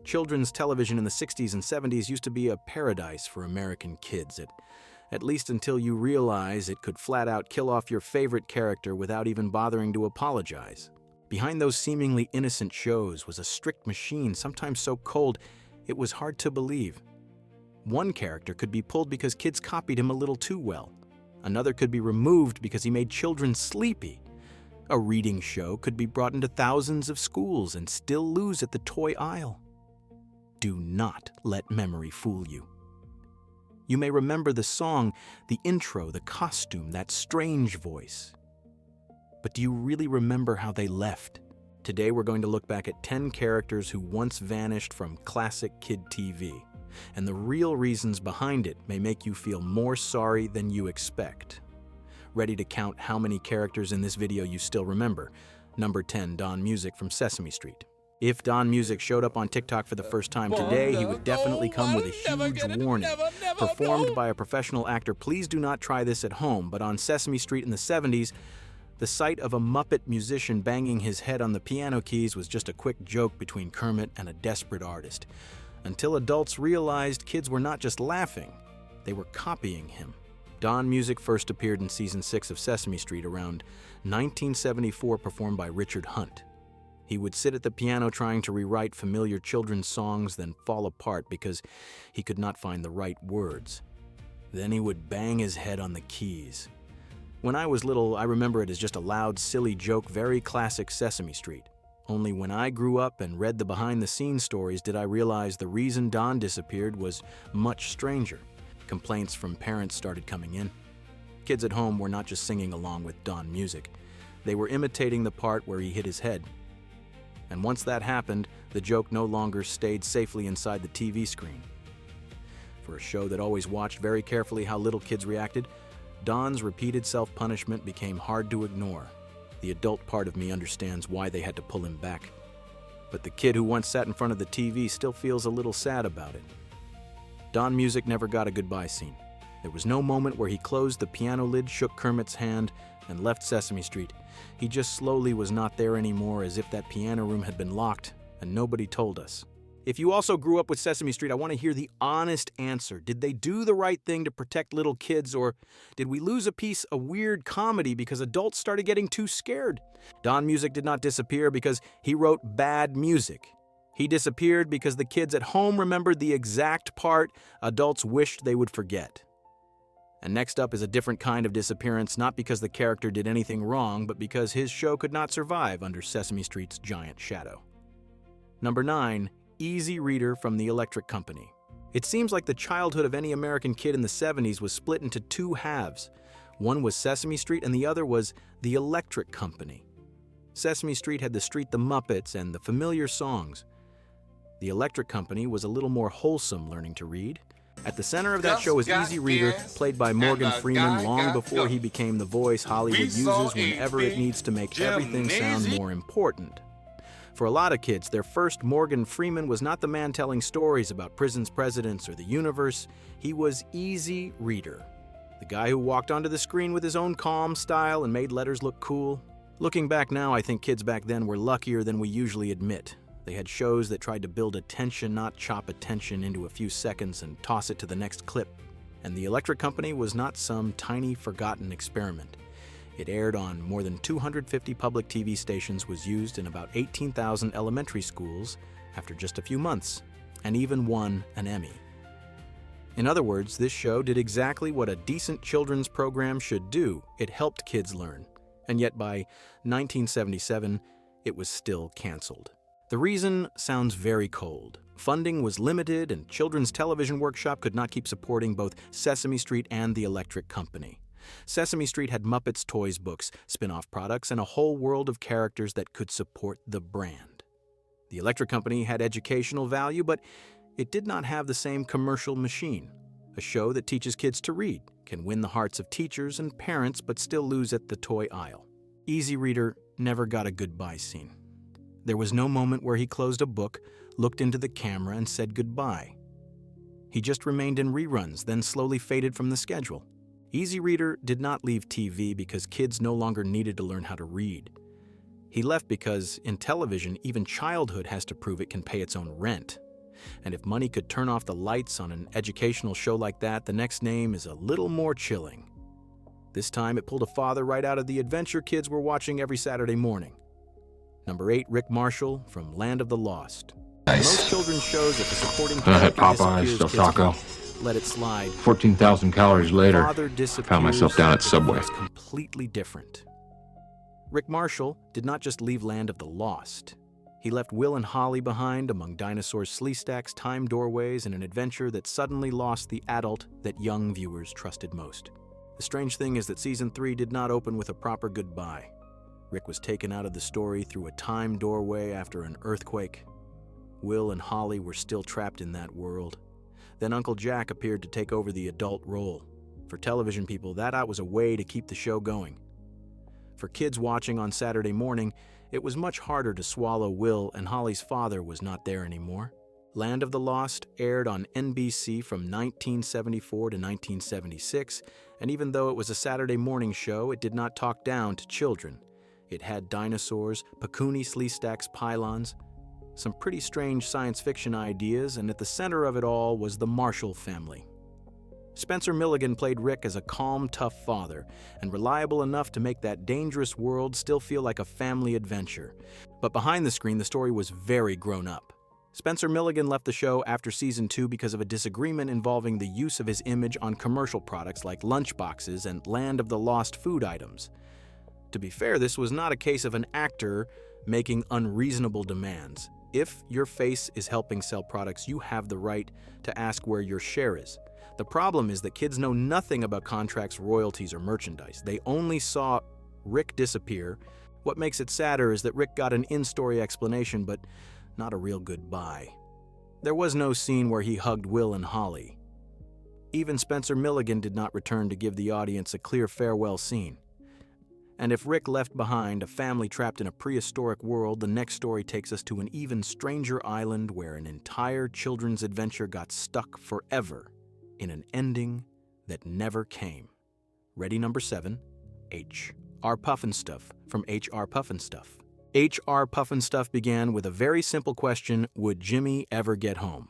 Children's television in the 60s and 70s used to be a paradise for American kids, at least until you realize it could flat out kill off your favorite character without even bothering to apologize. Behind those seemingly innocent shows was a strict machine, sometimes so cold it was hard to believe. One character could be pulled because kids copied him a little too well. Another could be removed because he made children sleepy. A reading show could be brought into thousands of schools and still lose at the toy aisle. Do not let memory fool you. You may remember the song, the intro, the costume, that strange voice. But do you really remember how they left? Today we're going to look back at 10 characters who once vanished from classic kid TV. And the real reasons behind it may make you feel more sorry than you expect. Ready to count how many characters in this video you still remember? Number 10, Don Music from Sesame Street. If Don Music showed up on TikTok for the first time today, he would definitely come with a huge warning. Performed by a professional actor, please do not try this at home, but on Sesame Street in the 70s, the sight of a Muppet musician banging his head on the piano keys was just a quick joke between Kermit and a desperate artist. Until adults realized kids were not just laughing, they were copying him. Don Music first appeared in season 6 of Sesame Street around 1974, performed by Richard Hunt. He would sit at the piano trying to rewrite familiar children's songs, then fall apart because he could not find the right words. Then he would bang his head on the keys. When I was little, I remember it as just a loud, silly joke, very classic Sesame Street. Only when I grew up and read the behind-the-scenes stories did I realize the reason Don disappeared was much stranger. Complaints from parents started coming in. Kids at home were not just singing along with Don Music. They were imitating the part where he hit his head. And once that happened, the joke no longer stayed safely inside the TV screen. For a show that always watched very carefully how little kids reacted, Don's repeated self-punishment became hard to ignore. The adult part of me understands why they had to pull him back. But the kid who once sat in front of the TV still feels a little sad about it. Don Music never got a goodbye scene. There was no moment where he closed the piano lid, shook Kermit's hand, and left Sesame Street. He just slowly was not there anymore, as if that piano room had been locked and nobody told us. If you also grew up with Sesame Street, I want to hear the honest answer. Did they do the right thing to protect little kids, or did we lose a piece of weird comedy because adults started getting too scared? Don Music did not disappear because he wrote bad music. He disappeared because the kids at home remembered the exact part adults wished they would forget. And next up is a different kind of disappearance, not because the character did anything wrong, but because his show could not survive under Sesame Street's giant shadow. Number 9, Easy Reader from the Electric Company. It seems like the childhood of any American kid in the 70s was split into two halves. One was Sesame Street and the other was the Electric Company. Sesame Street had the Street the Muppets and the familiar songs. The Electric Company was a little more wholesome learning to read. At the center of that show was Easy Reader, played by Morgan Freeman long before he became the voice Hollywood uses whenever it needs to make everything sound more important. For a lot of kids, their first Morgan Freeman was not the man telling stories about prisons, presidents, or the universe. He was Easy Reader, the guy who walked onto the screen with his own calm style and made letters look cool. Looking back now, I think kids back then were luckier than we usually admit. They had shows that tried to build attention, not chop attention into a few seconds and toss it to the next clip. And the Electric Company was not some tiny, forgotten experiment. It aired on more than 250 public TV stations, was used in about 18,000 elementary schools after just a few months, and even won an Emmy. In other words, this show did exactly what a decent children's program should do. It helped kids learn. And yet by 1977, it was still canceled. The reason sounds very cold. Funding was limited, and Children's Television Workshop could not keep supporting both Sesame Street and the Electric Company. Sesame Street had Muppets Toys books, spin-off products, and a whole world of characters that could support the brand. The Electric Company had educational value, but it did not have the same commercial machine. A show that teaches kids to read can win the hearts of teachers and parents, but still lose at the toy aisle. Easy Reader never got a goodbye scene. There was no moment where he closed a book, looked into the camera, and said goodbye. He just remained in reruns, then slowly faded from the schedule. Easy Reader did not leave TV because kids no longer needed to learn how to read. He left because, in television, even childhood has to prove it can pay its own rent. And if money could turn off the lights on an educational show like that, the next name is a little more chilling. This time it pulled a father right out of the adventure kids were watching every Saturday morning. Number 8, Rick Marshall from Land of the Lost. Nice. Most children's shows, if a supporting Then I had character Popeyes, disappears, Del kids Taco. can let it slide. 14,000 calories later, Father I disappears, found myself down at Subway. it feels completely different. Rick Marshall did not just leave Land of the Lost. He left Will and Holly behind among dinosaurs' sleestacks, time doorways, and an adventure that suddenly lost the adult that young viewers trusted most. The strange thing is that Season 3 did not open with a proper goodbye. Rick was taken out of the story through a time doorway after an earthquake. Will and Holly were still trapped in that world. Then Uncle Jack appeared to take over the adult role. For television people, that was a way to keep the show going. For kids watching on Saturday morning, it was much harder to swallow Will and Holly's father was not there anymore. Land of the Lost aired on NBC from 1974 to 1976, and even though it was a Saturday morning show, it did not talk down to children. It had dinosaurs, Pakuni Sleestacks pylons, some pretty strange science fiction ideas, and at the center of it all was the Marshall family. Spencer Milligan played Rick as a calm, tough father, and reliable enough to make that dangerous world still feel like a family adventure. But behind the screen, the story was very grown up. Spencer Milligan left the show after Season 2 because of a disagreement involving the use of his image on commercial products like lunchboxes and Land of the Lost food items. To be fair, this was not a case of an actor making unreasonable demands. If your face is helping sell products, you have the right to ask where your share is. The problem is that kids know nothing about contracts, royalties, or merchandise. They only saw Rick disappear. What makes it sadder is that Rick got an in-story explanation, but not a real goodbye. There was no scene where he hugged Will and Holly. Even Spencer Milligan did not return to give the audience a clear farewell scene. And if Rick left behind a family trapped in a prehistoric world, the next story takes us to an even stranger island where an entire children's adventure got stuck forever in an ending that never came. Ready, number 7, H.R. Pufnstuf from H.R. Pufnstuf. H.R. Pufnstuf began with a very simple question: would Jimmy ever get home?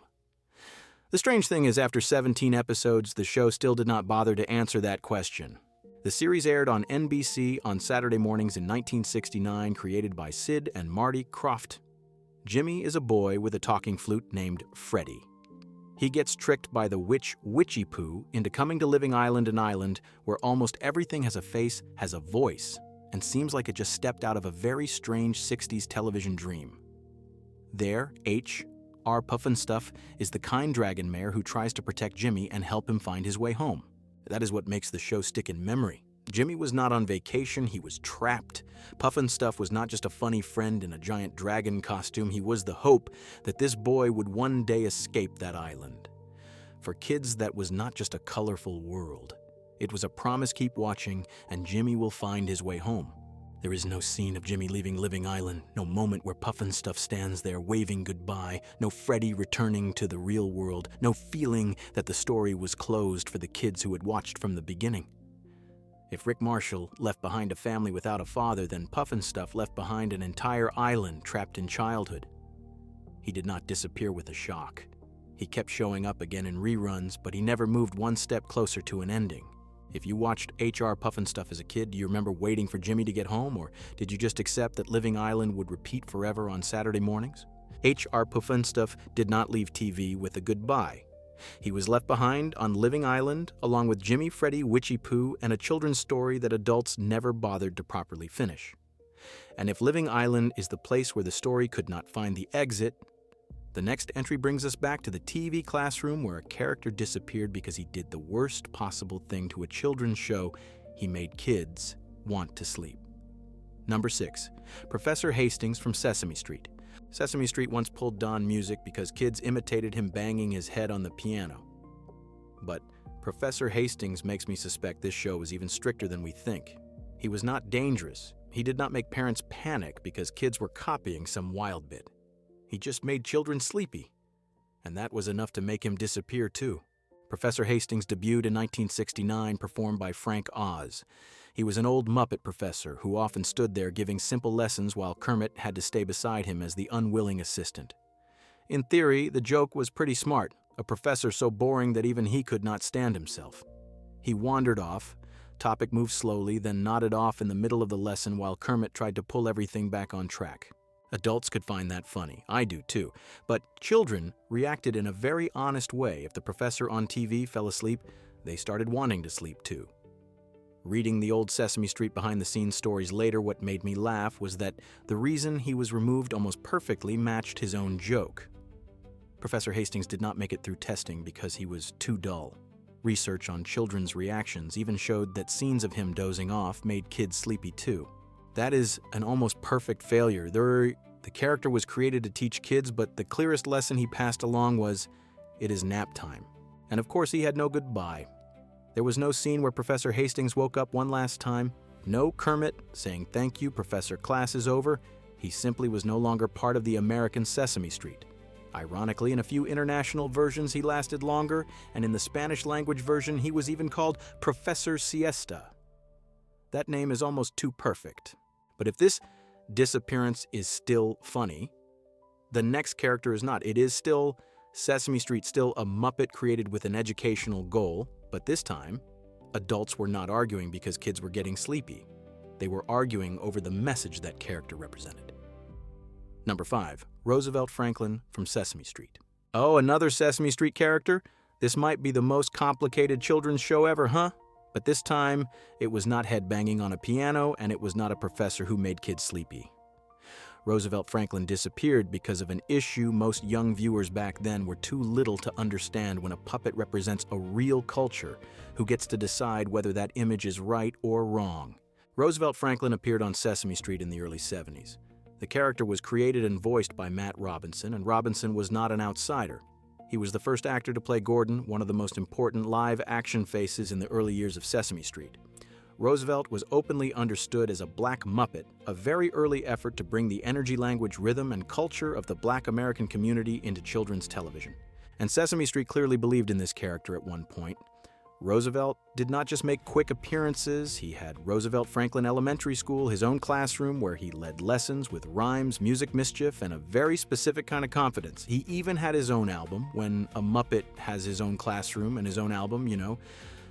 The strange thing is, after 17 episodes, the show still did not bother to answer that question. The series aired on NBC on Saturday mornings in 1969, created by Sid and Marty Krofft. Jimmy is a boy with a talking flute named Freddie. He gets tricked by the witch Witchy Poo into coming to Living Island, an island where almost everything has a face, has a voice, and seems like it just stepped out of a very strange 60s television dream. There, H.R. Pufnstuf is the kind dragon mayor who tries to protect Jimmy and help him find his way home. That is what makes the show stick in memory. Jimmy was not on vacation, he was trapped. Pufnstuf was not just a funny friend in a giant dragon costume, he was the hope that this boy would one day escape that island. For kids, that was not just a colorful world. It was a promise: keep watching, and Jimmy will find his way home. There is no scene of Jimmy leaving Living Island, no moment where Pufnstuf stands there waving goodbye, no Freddie returning to the real world, no feeling that the story was closed for the kids who had watched from the beginning. If Rick Marshall left behind a family without a father, then Pufnstuf left behind an entire island trapped in childhood. He did not disappear with a shock. He kept showing up again in reruns, but he never moved one step closer to an ending. If you watched H.R. Pufnstuf as a kid, do you remember waiting for Jimmy to get home, or did you just accept that Living Island would repeat forever on Saturday mornings? H.R. Pufnstuf did not leave TV with a goodbye. He was left behind on Living Island, along with Jimmy, Freddie, Witchy Poo, and a children's story that adults never bothered to properly finish. And if Living Island is the place where the story could not find the exit, the next entry brings us back to the TV classroom where a character disappeared because he did the worst possible thing to a children's show: he made kids want to sleep. Number 6, Professor Hastings from Sesame Street. Sesame Street once pulled Don music because kids imitated him banging his head on the piano. But Professor Hastings makes me suspect this show was even stricter than we think. He was not dangerous. He did not make parents panic because kids were copying some wild bit. He just made children sleepy. And that was enough to make him disappear too. Professor Hastings debuted in 1969, performed by Frank Oz. He was an old Muppet professor who often stood there giving simple lessons while Kermit had to stay beside him as the unwilling assistant. In theory, the joke was pretty smart, a professor so boring that even he could not stand himself. He wandered off, topic moved slowly, then nodded off in the middle of the lesson while Kermit tried to pull everything back on track. Adults could find that funny, I do too, but children reacted in a very honest way. If the professor on TV fell asleep, they started wanting to sleep too. Reading the old Sesame Street behind-the-scenes stories later, what made me laugh was that the reason he was removed almost perfectly matched his own joke. Professor Hastings did not make it through testing because he was too dull. Research on children's reactions even showed that scenes of him dozing off made kids sleepy too. That is an almost perfect failure. The character was created to teach kids, but the clearest lesson he passed along was, it is nap time. And of course he had no goodbye. There was no scene where Professor Hastings woke up one last time. No Kermit saying thank you, Professor, class is over. He simply was no longer part of the American Sesame Street. Ironically, in a few international versions he lasted longer, and in the Spanish language version he was even called Professor Siesta. That name is almost too perfect. But if this disappearance is still funny, the next character is not. It is still Sesame Street, still a Muppet created with an educational goal, but this time, adults were not arguing because kids were getting sleepy. They were arguing over the message that character represented. Number 5, Roosevelt Franklin from Sesame Street. Oh, another Sesame Street character? This might be the most complicated children's show ever, huh? But this time, it was not headbanging on a piano, and it was not a professor who made kids sleepy. Roosevelt Franklin disappeared because of an issue most young viewers back then were too little to understand when a puppet represents a real culture who gets to decide whether that image is right or wrong. Roosevelt Franklin appeared on Sesame Street in the early 70s. The character was created and voiced by Matt Robinson, and Robinson was not an outsider. He was the first actor to play Gordon, one of the most important live-action faces in the early years of Sesame Street. Roosevelt was openly understood as a black Muppet, a very early effort to bring the energy, language, rhythm, and culture of the black American community into children's television. And Sesame Street clearly believed in this character at one point. Roosevelt did not just make quick appearances. He had Roosevelt Franklin Elementary School, his own classroom where he led lessons with rhymes, music mischief, and a very specific kind of confidence. He even had his own album. When a Muppet has his own classroom and his own album, you know,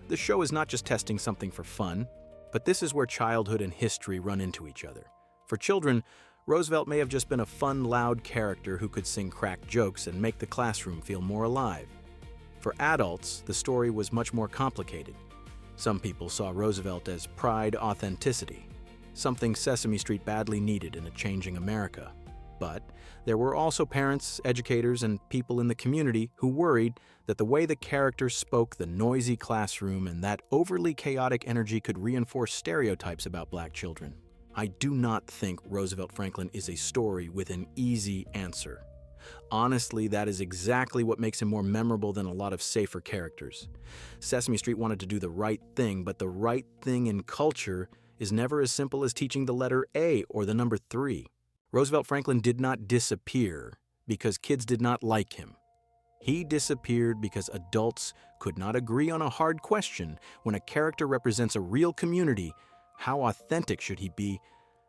the show is not just testing something for fun, but this is where childhood and history run into each other. For children, Roosevelt may have just been a fun, loud character who could sing cracked jokes and make the classroom feel more alive. For adults, the story was much more complicated. Some people saw Roosevelt as pride, authenticity, something Sesame Street badly needed in a changing America. But there were also parents, educators, and people in the community who worried that the way the character spoke the noisy classroom and that overly chaotic energy could reinforce stereotypes about black children. I do not think Roosevelt Franklin is a story with an easy answer. Honestly, that is exactly what makes him more memorable than a lot of safer characters. Sesame Street wanted to do the right thing, but the right thing in culture is never as simple as teaching the letter A or the number 3. Roosevelt Franklin did not disappear because kids did not like him. He disappeared because adults could not agree on a hard question. When a character represents a real community, how authentic should he be?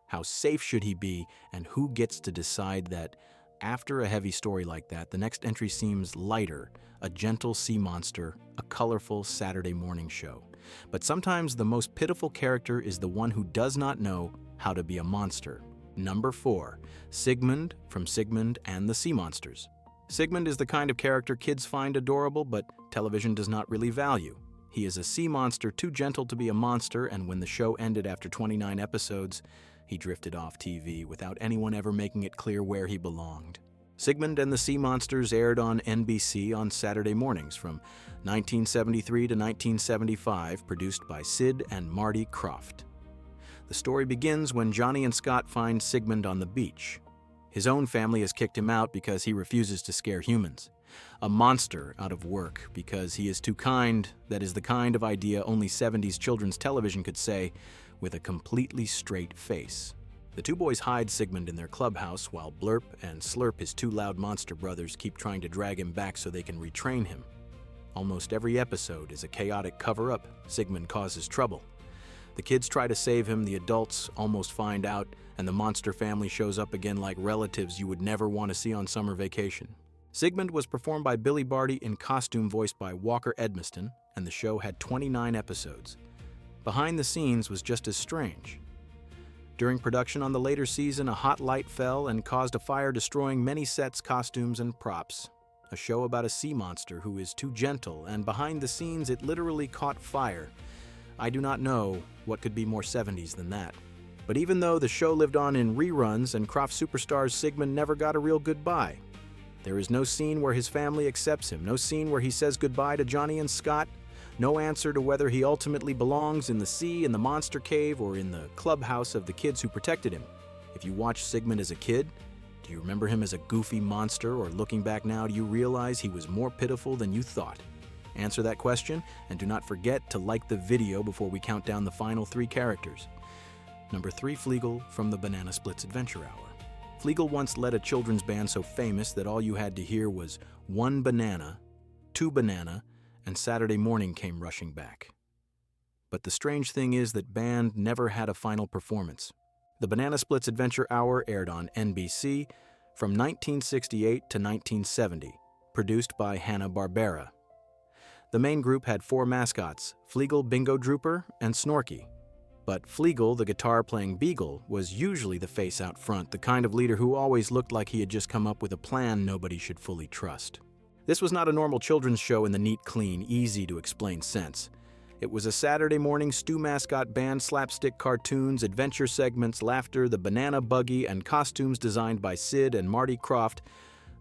How safe should he be? And who gets to decide that after a heavy story like that, the next entry seems lighter, a gentle sea monster, a colorful Saturday morning show. But sometimes the most pitiful character is the one who does not know how to be a monster. Number 4, Sigmund from Sigmund and the Sea Monsters. Sigmund is the kind of character kids find adorable, but television does not really value. He is a sea monster too gentle to be a monster, and when the show ended after 29 episodes, he drifted off TV without anyone ever making it clear where he belonged. Sigmund and the Sea Monsters aired on NBC on Saturday mornings from 1973 to 1975, produced by Sid and Marty Krofft. The story begins when Johnny and Scott find Sigmund on the beach. His own family has kicked him out because he refuses to scare humans. A monster out of work because he is too kind. That is the kind of idea only 70s children's television could say with a completely straight face. The two boys hide Sigmund in their clubhouse while Blurp and Slurp, his two loud monster brothers, keep trying to drag him back so they can retrain him. Almost every episode is a chaotic cover-up. Sigmund causes trouble. The kids try to save him, the adults almost find out, and the monster family shows up again like relatives you would never want to see on summer vacation. Sigmund was performed by Billy Barty in costume voiced by Walker Edmiston, and the show had 29 episodes. Behind the scenes was just as strange. During production on the later season, a hot light fell and caused a fire, destroying many sets, costumes, and props. A show about a sea monster who is too gentle, and behind the scenes it literally caught fire. I do not know what could be more 70s than that. But even though the show lived on in reruns and Croft superstars, Sigmund never got a real goodbye. There is no scene where his family accepts him, no scene where he says goodbye to Johnny and Scott, no answer to whether he ultimately belongs in the sea, in the monster cave, or in the clubhouse of the kids who protected him. If you watched Sigmund as a kid, do you remember him as a goofy monster, or looking back now, do you realize he was more pitiful than you thought? Answer that question, and do not forget to like the video before we count down the final 3 characters. Number 3, Fleegle from the Banana Splits Adventure Hour. Fleegle once led a children's band so famous that all you had to hear was 1 banana, 2 banana, and Saturday morning came rushing back. But the strange thing is that band never had a final performance. The Banana Splits Adventure Hour aired on NBC from 1968 to 1970, produced by Hanna-Barbera. The main group had 4 mascots, Fleegle, Bingo Drooper, and Snorky. But Fleegle, the guitar-playing beagle, was usually the face out front, the kind of leader who always looked like he had just come up with a plan nobody should fully trust. This was not a normal children's show in the neat, clean, easy-to-explain sense. It was a Saturday morning stew mascot band, slapstick cartoons, adventure segments, laughter, the banana buggy, and costumes designed by Sid and Marty Krofft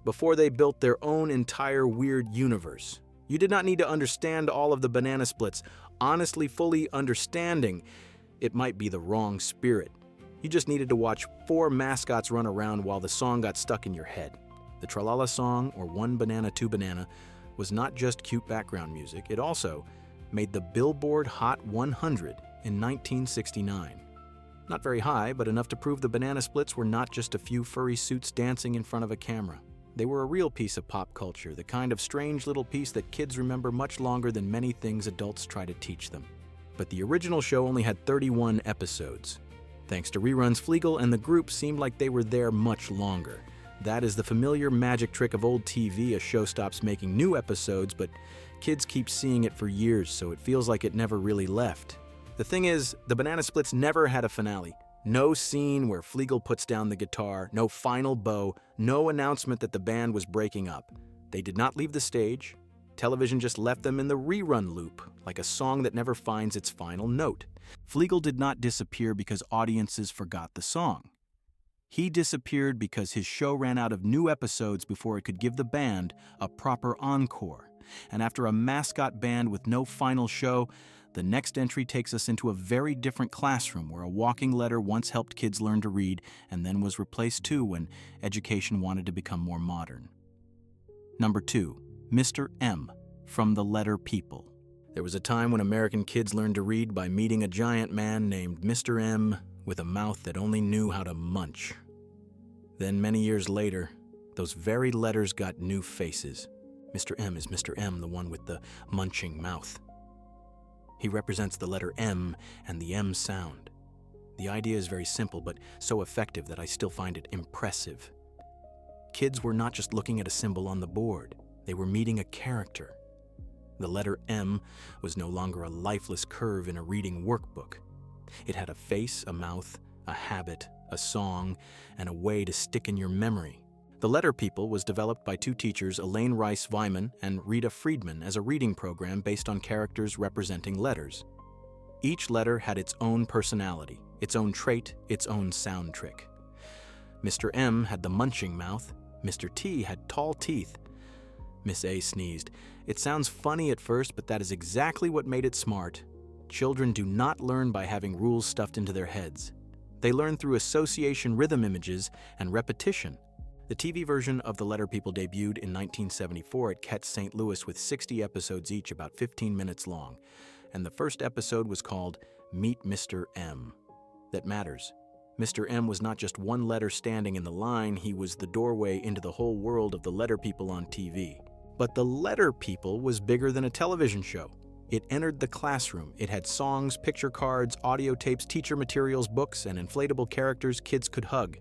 before they built their own entire weird universe. You did not need to understand all of the banana splits. Honestly, fully understanding it might be the wrong spirit. You just needed to watch 4 mascots run around while the song got stuck in your head. The Tralala song, or 1 Banana 2 Banana, was not just cute background music, it also made the Billboard Hot 100 in 1969. Not very high, but enough to prove the banana splits were not just a few furry suits dancing in front of a camera. They were a real piece of pop culture, the kind of strange little piece that kids remember much longer than many things adults try to teach them. But the original show only had 31 episodes. Thanks to reruns, Fleegle and the group seemed like they were there much longer. That is the familiar magic trick of old TV. A show stops making new episodes, but kids keep seeing it for years, so it feels like it never really left. The thing is, the Banana Splits never had a finale. No scene where Fleegle puts down the guitar, no final bow, no announcement that the band was breaking up. They did not leave the stage. Television just left them in the rerun loop, like a song that never finds its final note. Fleegle did not disappear because audiences forgot the song. He disappeared because his show ran out of new episodes before it could give the band a proper encore. And after a mascot band with no final show, the next entry takes us into a very different classroom where a walking letter once helped kids learn to read and then was replaced too when education wanted to become more modern. Number 2. Mr. M from the Letter People. There was a time when American kids learned to read by meeting a giant man named Mr. M with a mouth that only knew how to munch. Then many years later, those very letters got new faces. Mr. M is Mr. M, the one with the munching mouth. He represents the letter M and the M sound. The idea is very simple, but so effective that I still find it impressive. Kids were not just looking at a symbol on the board. They were meeting a character. The letter M was no longer a lifeless curve in a reading workbook. It had a face, a mouth, a habit, a song, and a way to stick in your memory. The Letter People was developed by 2 teachers, Elaine Rice Wyman and Rita Friedman, as a reading program based on characters representing letters. Each letter had its own personality, its own trait, its own sound trick. Mr. M had the munching mouth. Mr. T had tall teeth. Miss A sneezed. It sounds funny at first, but that is exactly what made it smart. Children do not learn by having rules stuffed into their heads. They learn through association rhythm images and repetition. The TV version of The Letter People debuted in 1974 at Ketz St. Louis with 60 episodes each, about 15 minutes long. And the first episode was called Meet Mr. M. That matters. Mr. M was not just one letter standing in the line, he was the doorway into the whole world of the Letter People on TV. But the Letter People was bigger than a television show. It entered the classroom. It had songs, picture cards, audio tapes, teacher materials, books, and inflatable characters kids could hug.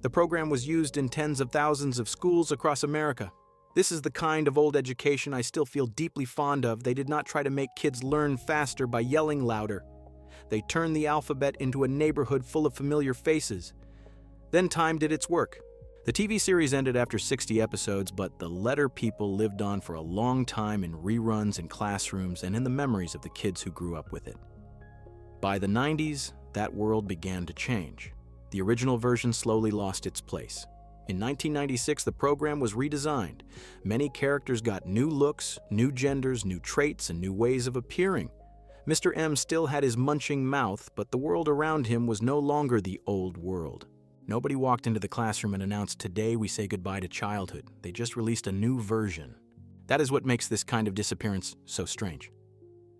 The program was used in tens of thousands of schools across America. This is the kind of old education I still feel deeply fond of. They did not try to make kids learn faster by yelling louder. They turned the alphabet into a neighborhood full of familiar faces. Then time did its work. The TV series ended after 60 episodes, but the letter people lived on for a long time in reruns in classrooms and in the memories of the kids who grew up with it. By the 90s, that world began to change. The original version slowly lost its place. In 1996, the program was redesigned. Many characters got new looks, new genders, new traits, and new ways of appearing. Mr. M still had his munching mouth, but the world around him was no longer the old world. Nobody walked into the classroom and announced, "Today we say goodbye to childhood." They just released a new version. That is what makes this kind of disappearance so strange.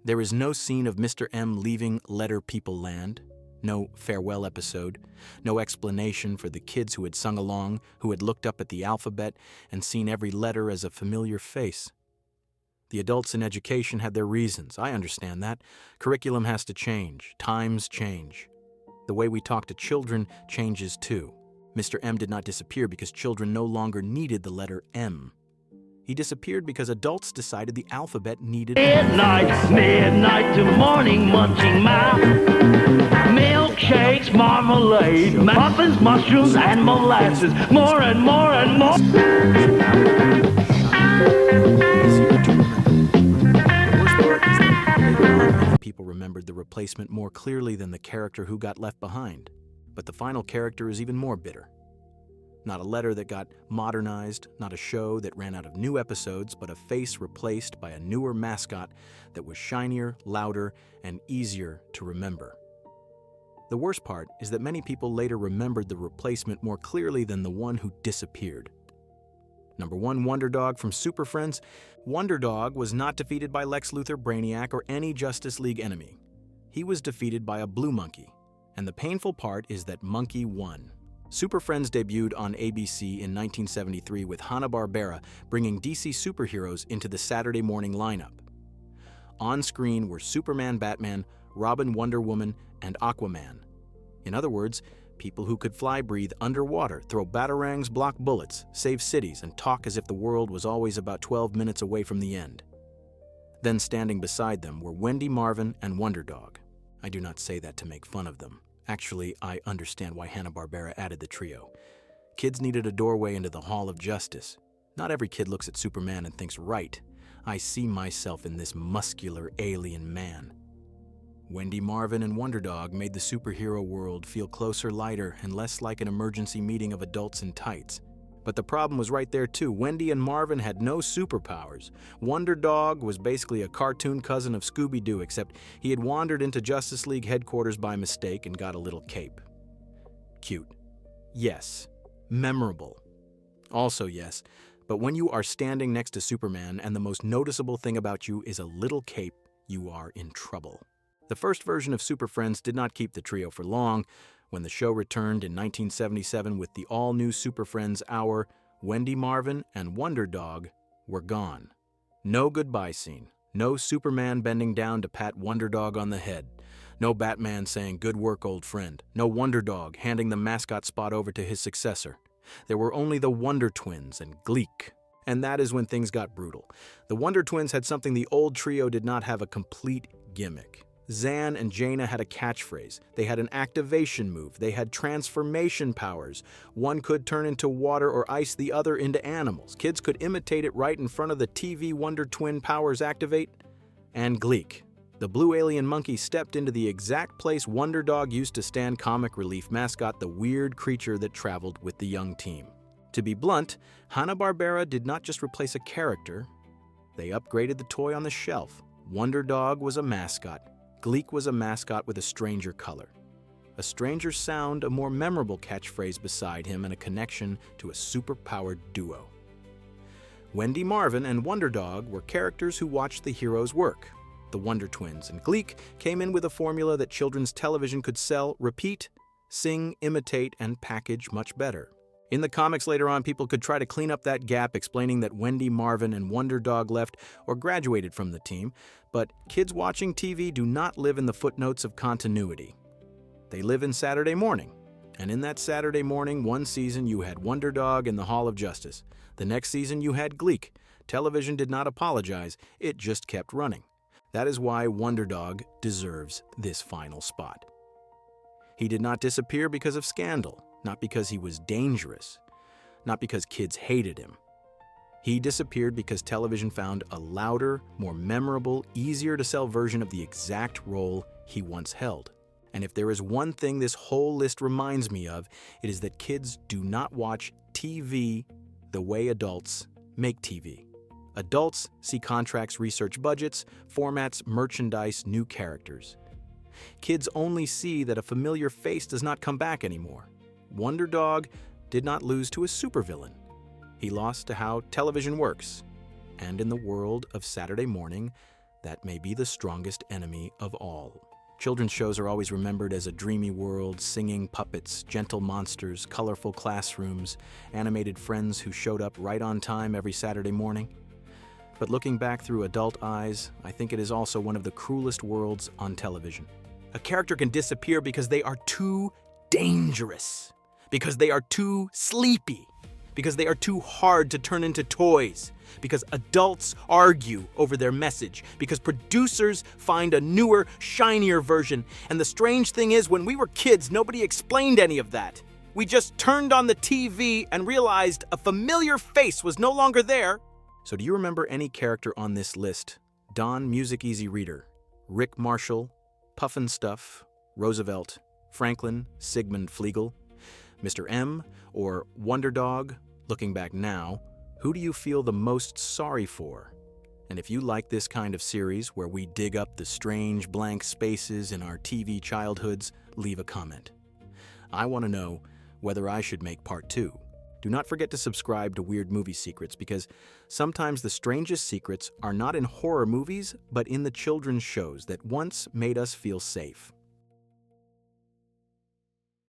There is no scene of Mr. M leaving Letter People Land, no farewell episode, no explanation for the kids who had sung along, who had looked up at the alphabet and seen every letter as a familiar face. The adults in education had their reasons. I understand that. Curriculum has to change. Times change. The way we talk to children changes too. Mr. M did not disappear because children no longer needed the letter M. He disappeared because adults decided the alphabet needed midnight to morning munching mouth. Milkshakes, marmalade, muffins, mushrooms, and molasses. More and more and more. Many people remembered the replacement more clearly than the character who got left behind. But the final character is even more bitter. Not a letter that got modernized, not a show that ran out of new episodes, but a face replaced by a newer mascot that was shinier, louder, and easier to remember. The worst part is that many people later remembered the replacement more clearly than the one who disappeared. Number 1, Wonderdog from Super Friends. Wonderdog was not defeated by Lex Luthor, Brainiac, or any Justice League enemy. He was defeated by a blue monkey. And the painful part is that Monkey won. Super Friends debuted on ABC in 1973 with Hanna-Barbera bringing DC superheroes into the Saturday morning lineup. On screen were Superman, Batman, Robin, Wonder Woman, and Aquaman. In other words, people who could fly, breathe underwater, throw batarangs, block bullets, save cities, and talk as if the world was always about 12 minutes away from the end. Then standing beside them were Wendy, Marvin, and Wonderdog. I do not say that to make fun of them. Actually, I understand why Hanna-Barbera added the trio. Kids needed a doorway into the Hall of Justice. Not every kid looks at Superman and thinks, right, I see myself in this muscular alien man. Wendy, Marvin, and Wonderdog made the superhero world feel closer, lighter, and less like an emergency meeting of adults in tights. But the problem was right there too. Wendy and Marvin had no superpowers. Wonderdog was basically a cartoon cousin of Scooby-Doo, except he had wandered into Justice League headquarters by mistake and got a little cape. Cute. Yes. Memorable. Also yes. But when you are standing next to Superman and the most noticeable thing about you is a little cape, you are in trouble. The first version of Super Friends did not keep the trio for long. When the show returned in 1977 with the all-new Super Friends Hour, Wendy, Marvin, and Wonderdog were gone. No goodbye scene. No Superman bending down to pat Wonderdog on the head. No Batman saying, "Good work, old friend." No Wonderdog handing the mascot spot over to his successor. There were only the Wonder Twins and Gleek. And that is when things got brutal. The Wonder Twins had something the old trio did not have: a complete gimmick. Zan and Jaina had a catchphrase. They had an activation move. They had transformation powers. One could turn into water or ice, the other into animals. Kids could imitate it right in front of the TV. Wonder Twin powers activate. And Gleek. The blue alien monkey stepped into the exact place Wonderdog used to stand, comic relief mascot, the weird creature that traveled with the young team. To be blunt, Hanna-Barbera did not just replace a character. They upgraded the toy on the shelf. Wonderdog was a mascot. Gleek was a mascot with a stranger color. A stranger sound, a more memorable catchphrase beside him, and a connection to a super-powered duo. Wendy, Marvin, and Wonderdog were characters who watched the heroes work. The Wonder Twins and Gleek came in with a formula that children's television could sell, repeat, sing, imitate, and package much better. In the comics later on, people could try to clean up that gap, explaining that Wendy, Marvin, and Wonderdog left or graduated from the team, but kids watching TV do not live in the footnotes of continuity. They live in Saturday morning. And in that Saturday morning, one season you had Wonderdog in the Hall of Justice. The next season you had Gleek. Television did not apologize, it just kept running. That is why Wonderdog deserves this final spot. He did not disappear because of scandal, not because he was dangerous, not because kids hated him. He disappeared because television found a louder, more memorable, easier-to-sell version of the exact role he once held. And if there is one thing this whole list reminds me of, it is that kids do not watch TV the way adults make TV. Adults see contracts, research budgets, formats, merchandise, new characters. Kids only see that a familiar face does not come back anymore. Wonderdog did not lose to a supervillain. He lost to how television works. And in the world of Saturday morning, that may be the strongest enemy of all. Children's shows are always remembered as a dreamy world, singing puppets, gentle monsters, colorful classrooms, animated friends who showed up right on time every Saturday morning. But looking back through adult eyes, I think it is also one of the cruelest worlds on television. A character can disappear because they are too dangerous, because they are too sleepy, because they are too hard to turn into toys, because adults argue over their message, because producers find a newer, shinier version. And the strange thing is, when we were kids, nobody explained any of that. We just turned on the TV and realized a familiar face was no longer there. So do you remember any character on this list? Don Music Easy Reader, Rick Marshall, Pufnstuf, Roosevelt, Franklin, Sigmund, Fleegle, Mr. M, or Wonderdog? Looking back now, who do you feel the most sorry for? And if you like this kind of series where we dig up the strange blank spaces in our TV childhoods, leave a comment. I want to know whether I should make part 2. Do not forget to subscribe to Weird Movie Secrets, because sometimes the strangest secrets are not in horror movies, but in the children's shows that once made us feel safe.